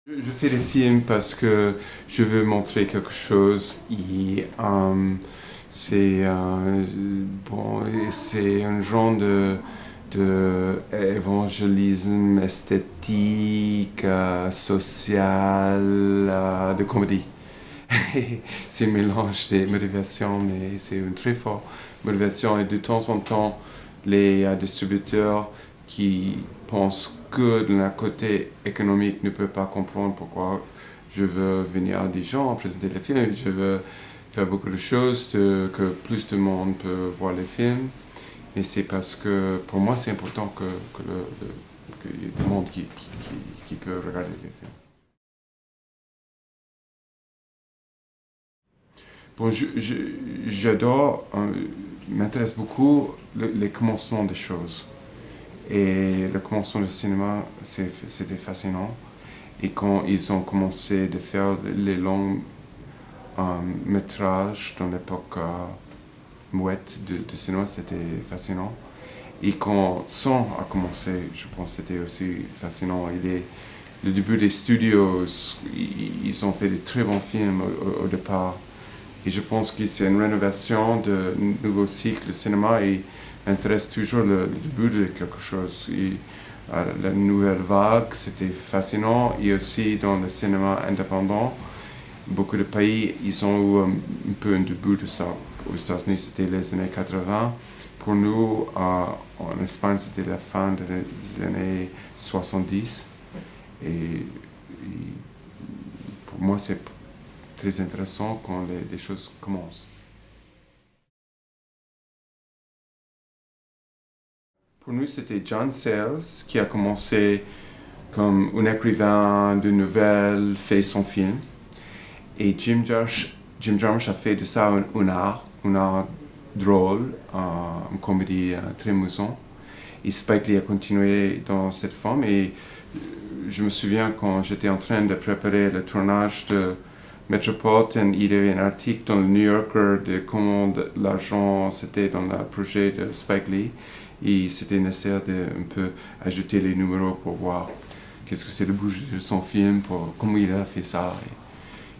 Je fais des films parce que je veux montrer quelque chose et c'est bon, c'est un genre de évangélisme esthétique, social, de comédie. C'est un mélange des motivations, mais c'est une très forte motivation. Et de temps en temps, les distributeurs qui pensent que de la côté économique ne peuvent pas comprendre pourquoi je veux venir à des gens présenter les films. Je veux faire beaucoup de choses, que plus de monde peut voir les films. Mais c'est parce que pour moi, c'est important qu'il y ait du monde qui peut regarder les films. Bon, j'adore, m'intéresse beaucoup les commencements des choses. Et le commencement du cinéma, c'était fascinant. Et quand ils ont commencé de faire les longs métrages dans l'époque muette de cinéma, c'était fascinant. Et quand son a commencé, je pense que c'était aussi fascinant. Le début des studios, ils ont fait de très bons films au départ. Et je pense que c'est une rénovation de nouveau cycle de cinéma et m'intéresse toujours le début de quelque chose. Et, la nouvelle vague, c'était fascinant. Et aussi dans le cinéma indépendant, beaucoup de pays, ils ont eu un peu un début de ça. Aux États-Unis, c'était les années 80. Pour nous, en Espagne, c'était la fin des années 70. Et pour moi, c'est très intéressant quand les choses commencent. Pour nous, c'était John Sayles qui a commencé comme un écrivain de nouvelles, fait son film. Et Jim Jarmusch a fait de ça un art drôle, une comédie très amusante. Et Spike Lee a continué dans cette forme. Et je me souviens quand j'étais en train de préparer le tournage de Metropolitan, il y avait un article dans le New Yorker de comment l'argent c'était dans le projet de Spike Lee. Et c'était nécessaire de un peu ajouter les numéros pour voir qu'est-ce que c'est le budget de son film, pour comment il a fait ça.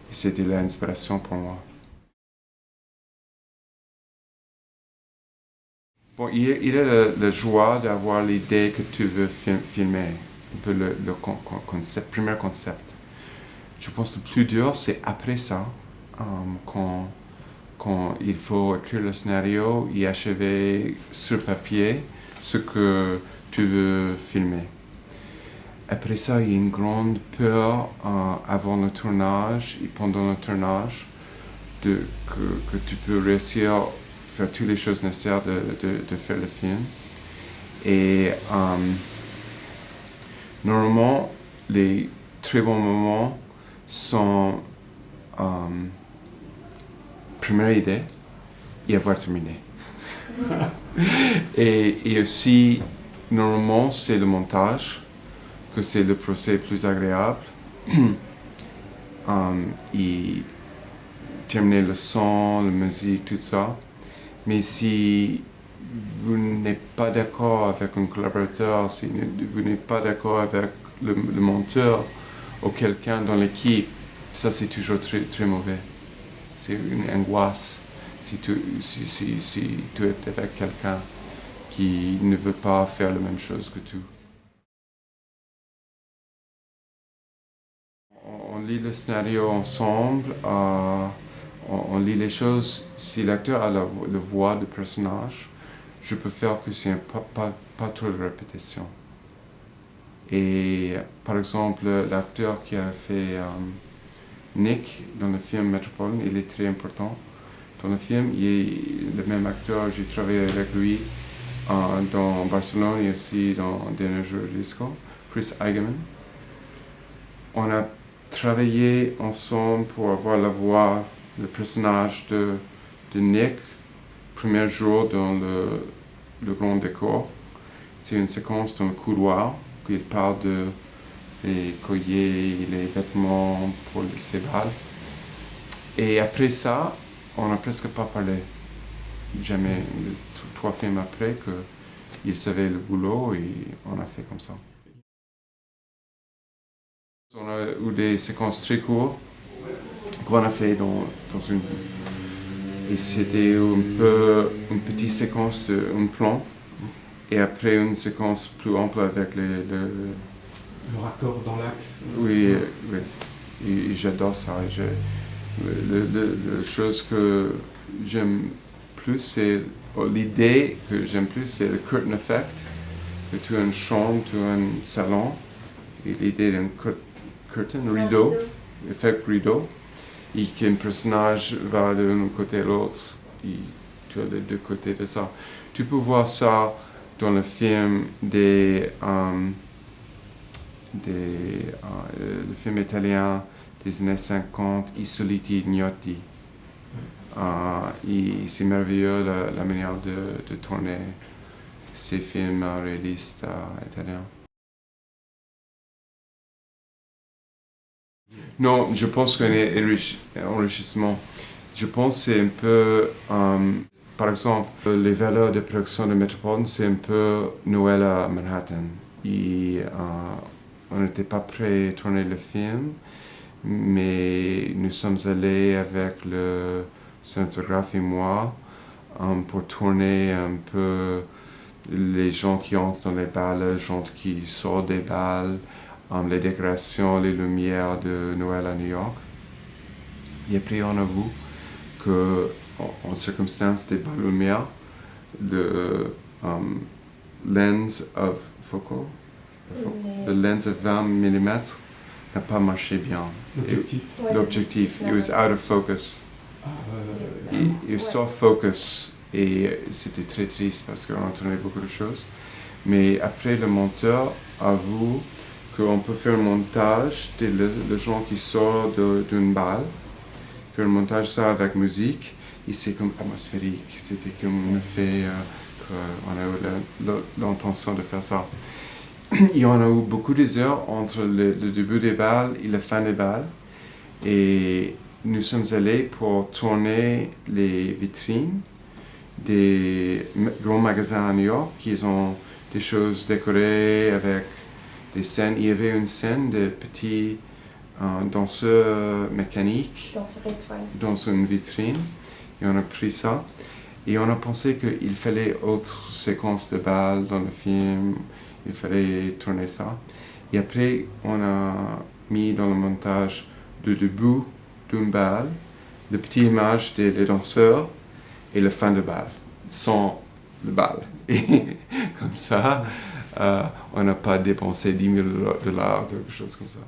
Et c'était l'inspiration pour moi. Bon, il a la joie d'avoir l'idée que tu veux filmer, un peu le concept, premier concept. Je pense que le plus dur, c'est après ça, quand il faut écrire le scénario et achever sur papier ce que tu veux filmer. Après ça, il y a une grande peur avant le tournage et pendant le tournage que tu peux réussir à faire toutes les choses nécessaires de faire le film. Et normalement, les très bons moments sont première idée et avoir terminé. et aussi, normalement, c'est le montage, que c'est le procès plus agréable. Et terminer le son, la musique, tout ça. Mais si vous n'êtes pas d'accord avec un collaborateur, si vous n'êtes pas d'accord avec le monteur ou quelqu'un dans l'équipe, ça c'est toujours très, très mauvais. C'est une angoisse si tu es avec quelqu'un qui ne veut pas faire la même chose que tu. On lit le scénario ensemble, on lit les choses. Si l'acteur a la voix du personnage, je peux faire que c'est pas trop de répétition. Et par exemple, l'acteur qui a fait Nick dans le film Metropolitan, il est très important. Dans le film, il est le même acteur, j'ai travaillé avec lui dans Barcelone et aussi dans Dernier jour de disco, Chris Eigeman. On a travaillé ensemble pour avoir la voix, le personnage de Nick, premier jour dans le grand décor. C'est une séquence dans le couloir où il parle de les colliers, les vêtements pour ses balles. Et après ça, on n'a presque pas parlé. Jamais, 3 films après, qu'il savait le boulot et on a fait comme ça. On a eu des séquences très courtes qu'on a fait dans une... Et c'était un peu une petite séquence d'un plan. Et après une séquence plus ample avec Le raccord dans l'axe. Oui, oui. Et j'adore ça. La chose que j'aime plus, c'est... L'idée que j'aime plus, c'est le curtain effect. Que tu as une chambre, tu as un salon. Et l'idée d'un curtain, rideau, effet rideau. Et qu'un personnage va d'un côté à l'autre. Et tu as les deux côtés de ça. Tu peux voir ça dans le film le film italien des années 50, I Soliti Ignoti. Et c'est merveilleux la manière de tourner ces films réalistes italiens. Non, je pense qu'un enrichissement. Je pense que c'est un peu, par exemple, les valeurs de production de Metropolitan, c'est un peu Noël à Manhattan. Et on n'était pas prêt à tourner le film, mais nous sommes allés avec le cinématographe et moi pour tourner un peu les gens qui entrent dans les balles, les gens qui sortent des balles, les décorations, les lumières de Noël à New York. Et après, on a vu qu'en circonstance des balles lumière, le lens of focal, le lens of 20 mm n'a pas marché bien. L'objectif. L'objectif, it was out of focus. Il was soft focus. Et c'était très triste parce qu'on a tourné beaucoup de choses. Mais après, le monteur avoue qu'on peut faire un montage de gens qui sortent d'une balle, faire un montage ça avec musique, et c'est comme atmosphérique. C'était comme un effet qu'on a eu l'intention de faire ça. Et on a eu beaucoup d'heures entre le début des balles et la fin des balles. Et nous sommes allés pour tourner les vitrines des grands magasins à New York qui ont des choses décorées avec des scènes. Il y avait une scène de petits danseurs mécaniques dans une vitrine. Et on a pris ça. Et on a pensé qu'il fallait autre séquence de balles dans le film. Il fallait tourner ça. Et après, on a mis dans le montage le début d'une balle, de petites images des danseurs et la fin de balle, sans le balle. Et comme ça, on n'a pas dépensé $10 000, quelque chose comme ça.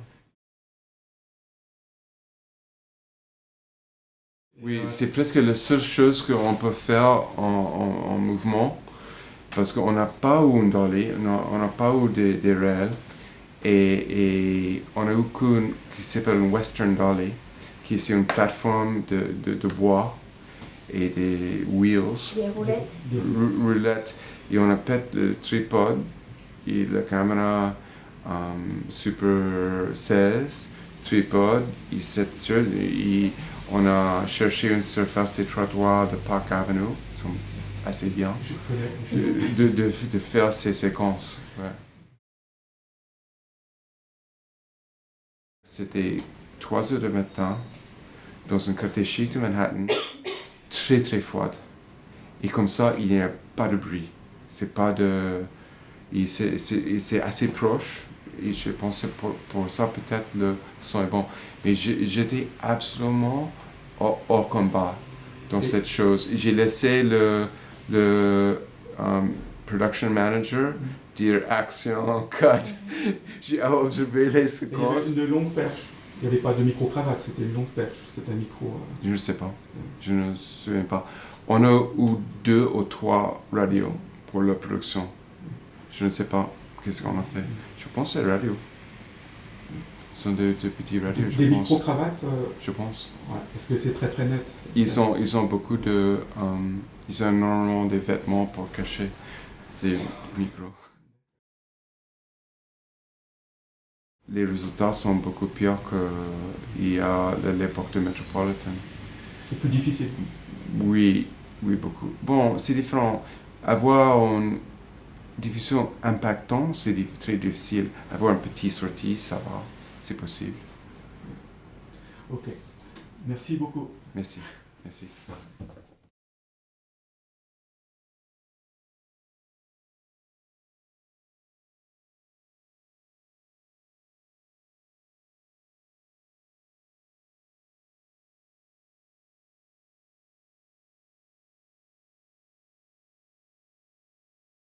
Oui, c'est presque la seule chose qu'on peut faire en mouvement, parce qu'on n'a pas eu une dolly, on n'a pas eu des rails, et on a eu qu'une qui s'appelle une Western Dolly, qui est une plateforme de bois et des wheels. Des roulettes. Roulettes. Et on a fait le tripod et la caméra Super 16, tripod, et on a cherché une surface des trottoirs de Park Avenue, qui sont assez bien, de faire ces séquences. Ouais. C'était 3 heures du matin, dans un quartier chic de Manhattan, très très froid. Et comme ça, il n'y a pas de bruit. C'est assez proche. Et je pense que pour ça, peut-être le son est bon. Mais j'étais absolument hors combat dans cette chose. J'ai laissé le production manager dire action, cut. J'ai observé les séquences. Il y avait une longue perche. Il n'y avait pas de micro-cravate, c'était une longue perche. C'était un micro. Je ne sais pas. Je ne me souviens pas. On a eu 2 ou 3 radios pour la production. Je ne sais pas qu'est-ce qu'on a fait. Je pense que c'est radio. Ce sont de petits radios, je pense. Des micro-cravates Je pense. Ouais, parce que c'est très très net. Ils ont beaucoup de... ils ont normalement des vêtements pour cacher les micros. Les résultats sont beaucoup pires qu'il y a à l'époque de Metropolitan. C'est plus difficile. Oui, beaucoup. Bon, c'est différent. Avoir une diffusion impactante, c'est très difficile. Avoir une petite sortie, ça va. c'est possible. Ok. Merci beaucoup. Merci.